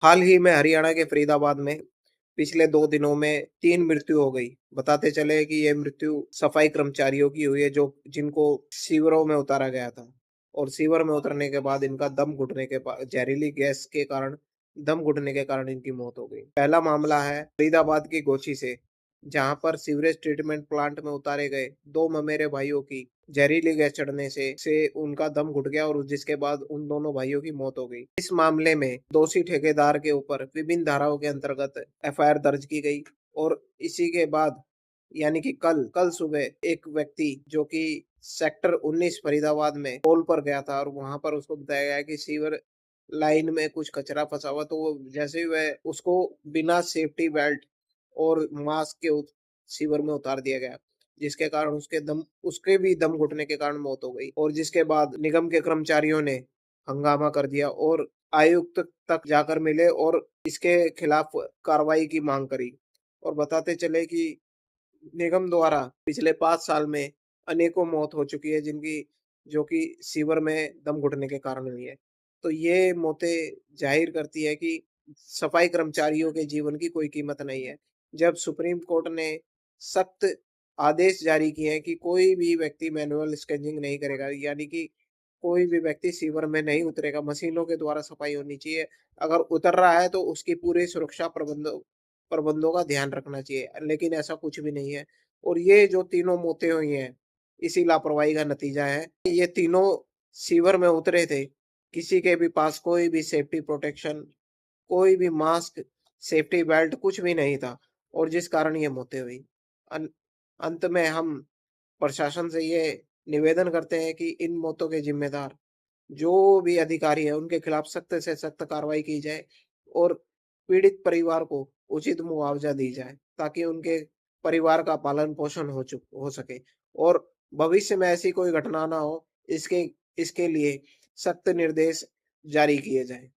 हाल ही में हरियाणा के फरीदाबाद में पिछले 2 दिनों में 3 मृत्यु हो गई। बताते चले कि ये मृत्यु सफाई कर्मचारियों की हुई है जो जिनको सीवरों में उतारा गया था और सीवर में उतरने के बाद इनका दम घुटने के जहरीली गैस के कारण दम घुटने के कारण इनकी मौत हो गई। पहला मामला है फरीदाबाद की गोची से, जहाँ पर सीवरेज ट्रीटमेंट प्लांट में उतारे गए 2 ममेरे भाइयों की जहरीली गैस चढ़ने से उनका दम घुट गया और जिसके बाद उन दोनों भाइयों की मौत हो गई। इस मामले में दोषी ठेकेदार के ऊपर विभिन्न धाराओं के अंतर्गत एफआईआर दर्ज की गई और इसी के बाद यानी कि कल कल सुबह एक व्यक्ति जो कि सेक्टर 19 फरीदाबाद में टोल पर गया था और वहां पर उसको बताया गया कि सीवर लाइन में कुछ कचरा फंसा हुआ, तो वो जैसे ही वह उसको बिना सेफ्टी बेल्ट और मास्क के सीवर में उतार दिया गया, जिसके कारण उसके भी दम घुटने के कारण मौत हो गई और जिसके बाद निगम के कर्मचारियों ने हंगामा कर दिया और आयुक्त तक जाकर मिले और इसके खिलाफ कार्रवाई की मांग करी। और बताते चले कि निगम द्वारा पिछले 5 साल में अनेकों मौत हो चुकी है जिनकी जो कि सीवर में दम घुटने के कारण हुई है। तो ये मौतें ज़ाहिर करती है कि सफाई कर्मचारियों के जीवन की कोई कीमत नहीं है। जब सुप्रीम कोर्ट ने सख्त आदेश जारी किए हैं कि कोई भी व्यक्ति मैनुअल स्केचिंग नहीं करेगा, यानी कि कोई भी व्यक्ति सीवर में नहीं उतरेगा, मशीनों के द्वारा सफाई होनी चाहिए। अगर उतर रहा है तो उसकी पूरी सुरक्षा प्रबंधों प्रबंधों का ध्यान रखना चाहिए, लेकिन ऐसा कुछ भी नहीं है। और ये जो तीनों मौतें हुई हैं, इसी लापरवाही का नतीजा है। ये तीनों सीवर में उतरे थे, किसी के भी पास कोई भी सेफ्टी प्रोटेक्शन, कोई भी मास्क, सेफ्टी बेल्ट कुछ भी नहीं था और जिस कारण ये मौतें हुई। अन अंत में हम प्रशासन से ये निवेदन करते हैं कि इन मौतों के ज़िम्मेदार जो भी अधिकारी हैं, उनके खिलाफ सख्त से सख्त कार्रवाई की जाए और पीड़ित परिवार को उचित मुआवजा दी जाए, ताकि उनके परिवार का पालन-पोषण हो सके और भविष्य में ऐसी कोई घटना ना हो, इसके इसके लिए सख्त निर्देश जारी किए जाएँ।